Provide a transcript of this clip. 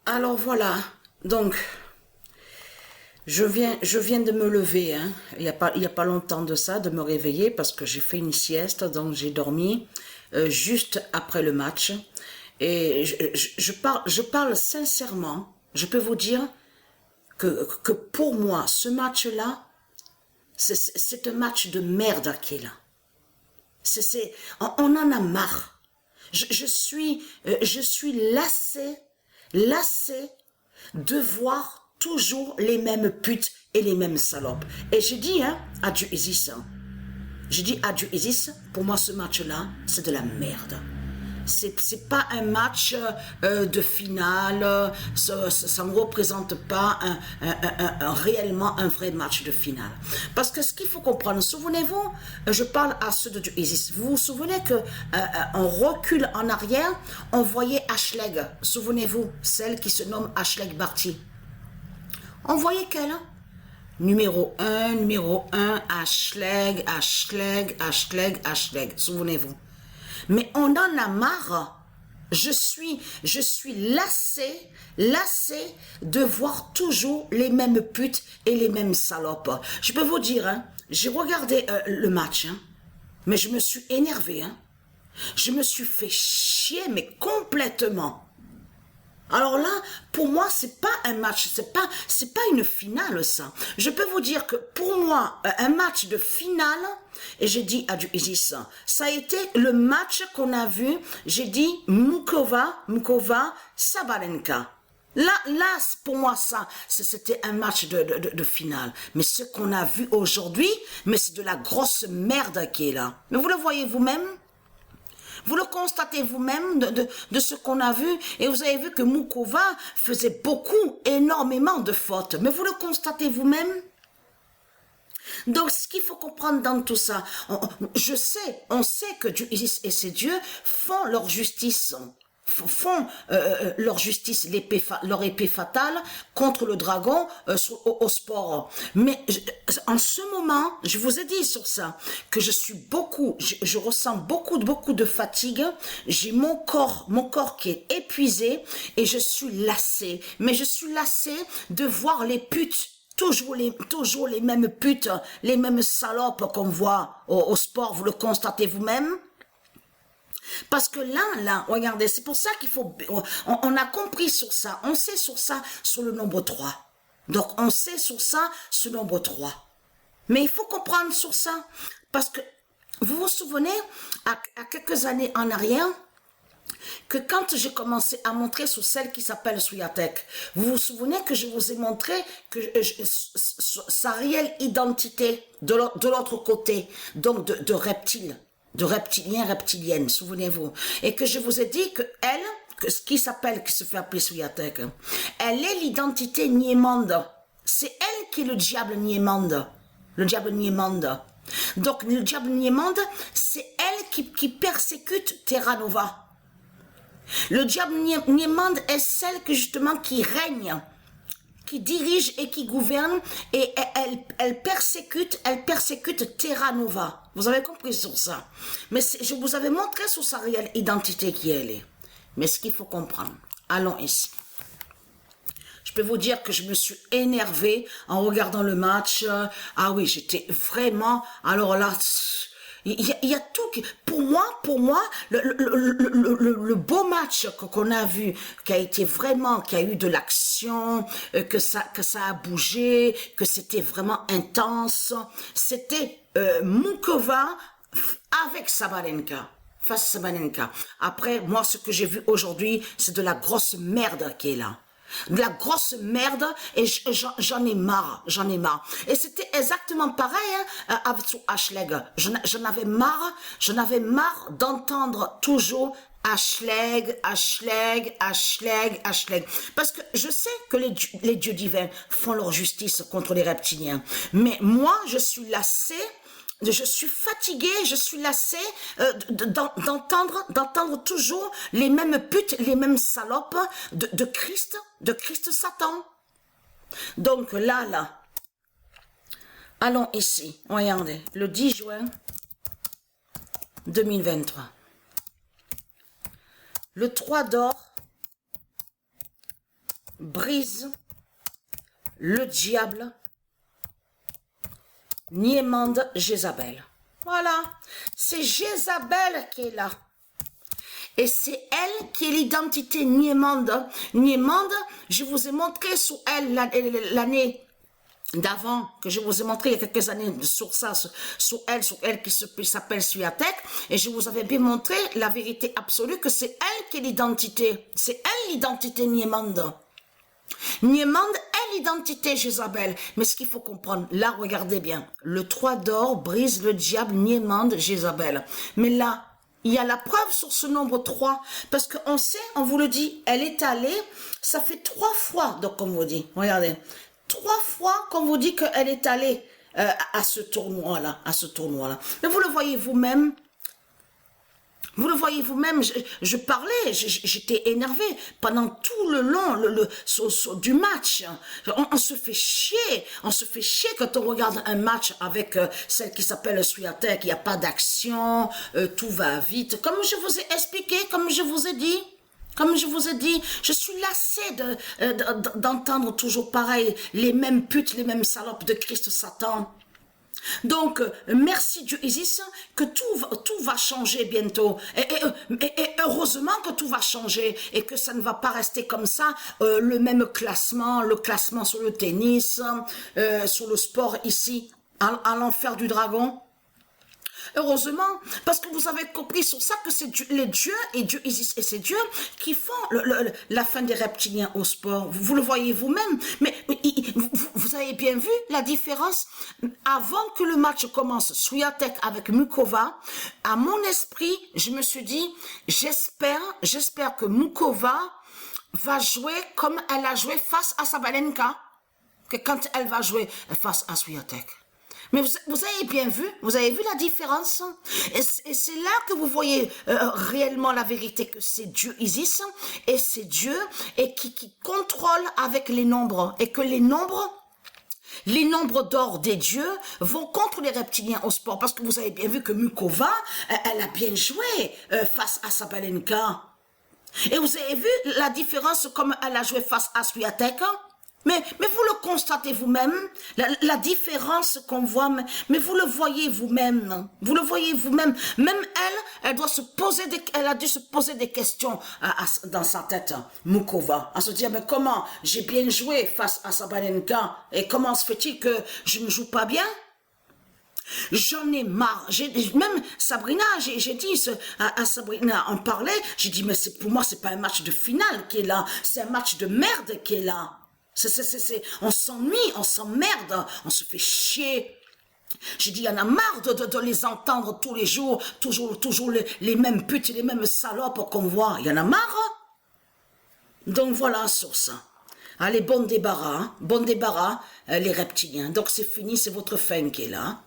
Alors voilà, donc je viens de me lever, hein. Il y a pas longtemps de ça, de me réveiller parce que j'ai fait une sieste, donc j'ai dormi juste après le match. Et je parle sincèrement. Je peux vous dire que pour moi, ce match-là, c'est un match de merde qui est là. On en a marre. Je suis lassé de voir toujours les mêmes putes et les mêmes salopes. Et j'ai dit, hein, adieu Isis. Hein. J'ai dit adieu Isis. Pour moi, ce match-là, c'est de la merde. C'est pas un match de finale, ça ne représente pas réellement un vrai match de finale. Parce que ce qu'il faut comprendre, souvenez-vous, je parle à ceux de Dieu Isis, vous vous souvenez que on recule en arrière, on voyait Ashleg, souvenez-vous, celle qui se nomme Ashleg Barty. On voyait qu'elle, hein? Numéro un, Ashleg, souvenez-vous. Mais on en a marre. Je suis lassé de voir toujours les mêmes putes et les mêmes salopes. Je peux vous dire, hein, j'ai regardé le match, hein, mais je me suis énervé, hein. Je me suis fait chier, mais complètement. Alors là, pour moi, c'est pas un match, c'est pas une finale, ça. Je peux vous dire que pour moi, un match de finale, et j'ai dit à du Isis, ça a été le match qu'on a vu, j'ai dit Mukova, Sabalenka. Là, pour moi, ça, c'était un match de finale. Mais ce qu'on a vu aujourd'hui, mais c'est de la grosse merde qui est là. Mais vous le voyez vous-même? Vous le constatez vous-même de ce qu'on a vu, et vous avez vu que Mukova faisait énormément de fautes. Mais vous le constatez vous-même? Donc, ce qu'il faut comprendre dans tout ça, on sait que Dieu et ses dieux font leur justice. Font leur justice, leur épée fatale contre le dragon au sport. Mais en ce moment, je vous ai dit sur ça, que je ressens beaucoup de fatigue, j'ai mon corps qui est épuisé, et je suis lassée. Mais je suis lassée de voir les putes, toujours les mêmes putes, les mêmes salopes qu'on voit au sport, vous le constatez vous-même. Parce que là, regardez, c'est pour ça qu'il faut, on a compris sur ça, on sait sur ça, sur le nombre 3. Donc, on sait sur ça, ce nombre 3. Mais il faut comprendre sur ça, parce que, vous vous souvenez, à quelques années en arrière, que quand j'ai commencé à montrer sur celle qui s'appelle Swiatek, vous vous souvenez que je vous ai montré que sa réelle identité de l'autre côté, donc de reptile, de reptilienne, souvenez-vous. Et que je vous ai dit que elle, qui se fait appeler Swiatek, elle est l'identité Niemande. C'est elle qui est le diable Niemande. Le diable Niemande. Donc, le diable Niemande, c'est elle qui persécute Terra Nova. Le diable Niemande est celle justement qui règne, qui dirige et qui gouverne, et elle persécute Terra Nova. Vous avez compris sur ça. Mais je vous avais montré sur sa réelle identité qui elle est. Mais ce qu'il faut comprendre, allons ici. Je peux vous dire que je me suis énervée en regardant le match. Ah oui, j'étais vraiment, alors là, il y a tout qui, pour moi, le beau match qu'on a vu, qui a eu de l'action, que ça a bougé, que c'était vraiment intense, c'était Mukova avec Sabalenka. Face Sabalenka. Après, moi, ce que j'ai vu aujourd'hui, c'est de la grosse merde qui est là. De la grosse merde, et j'en ai marre. Et c'était exactement pareil, hein, avec Ashleg. J'en avais marre d'entendre toujours Ashleg. Parce que je sais que les dieux divins font leur justice contre les reptiliens. Mais moi, je suis lassée. Je suis fatiguée, je suis lassée d'entendre toujours les mêmes putes, les mêmes salopes de Christ Satan. Donc là, allons ici, regardez, le 10 juin 2023. Le 3 d'or brise le diable, Niémande Jézabel. Voilà, c'est Jézabel qui est là. Et c'est elle qui est l'identité Niémande. Niémande, je vous ai montré sous elle l'année d'avant, que je vous ai montré il y a quelques années sur ça, sur elle qui s'appelle Swiatek, et je vous avais bien montré la vérité absolue que c'est elle qui est l'identité. C'est elle l'identité Niémande. Niémande est l'identité Jézabel. Mais ce qu'il faut comprendre, là, regardez bien, le 3 d'or brise le diable, Niémande Jézabel. Mais là, il y a la preuve sur ce nombre 3, parce qu'on sait, on vous le dit, elle est allée, ça fait 3 fois, donc on vous dit, regardez, 3 fois qu'on vous dit qu'elle est allée à ce tournoi-là, Mais vous le voyez vous-même, je parlais, j'étais énervé pendant tout le long du match. On se fait chier quand on regarde un match avec celle qui s'appelle Swiatek, il n'y a pas d'action, tout va vite. Comme je vous ai expliqué, comme je vous ai dit, je suis lassée d'entendre toujours pareil, les mêmes putes, les mêmes salopes de Christ Satan. Donc, merci Dieu Isis, que tout va changer bientôt. Et heureusement que tout va changer et que ça ne va pas rester comme ça, le même classement, le classement sur le tennis, sur le sport ici, à l'enfer du dragon. Heureusement, parce que vous avez compris sur ça que c'est les dieux et Dieu Isis et c'est Dieu qui font la fin des reptiliens au sport. Vous le voyez vous-même. Mais vous avez bien vu la différence. Avant que le match commence, Swiatek avec Mukova, à mon esprit, je me suis dit, j'espère que Mukova va jouer comme elle a joué face à Sabalenka, que quand elle va jouer face à Swiatek. Mais vous avez bien vu, vous avez vu la différence? Et c'est là que vous voyez réellement la vérité, que c'est Dieu Isis, et c'est Dieu, et qui contrôle avec les nombres, et que les nombres d'or des dieux vont contre les reptiliens au sport, parce que vous avez bien vu que Mukova, elle a bien joué face à Sabalenka. Et vous avez vu la différence comme elle a joué face à Swiatek? Mais vous le constatez vous-même, la différence qu'on voit, mais vous le voyez vous-même, même elle doit elle a dû se poser des questions dans sa tête, Mukova, à se dire, mais comment, j'ai bien joué face à Sabalenka, et comment se fait-il que je ne joue pas bien? J'en ai marre, même Sabrina, j'ai dit à Sabrina, on parlait, j'ai dit, mais pour moi, c'est pas un match de finale qui est là, c'est un match de merde qui est là. On s'ennuie, on s'emmerde, on se fait chier. J'ai dit, il y en a marre de les entendre tous les jours, toujours les mêmes putes, les mêmes salopes qu'on voit. Il y en a marre. Donc voilà sur ça. Allez, bon débarras, les reptiliens. Donc c'est fini, c'est votre fin qui est là.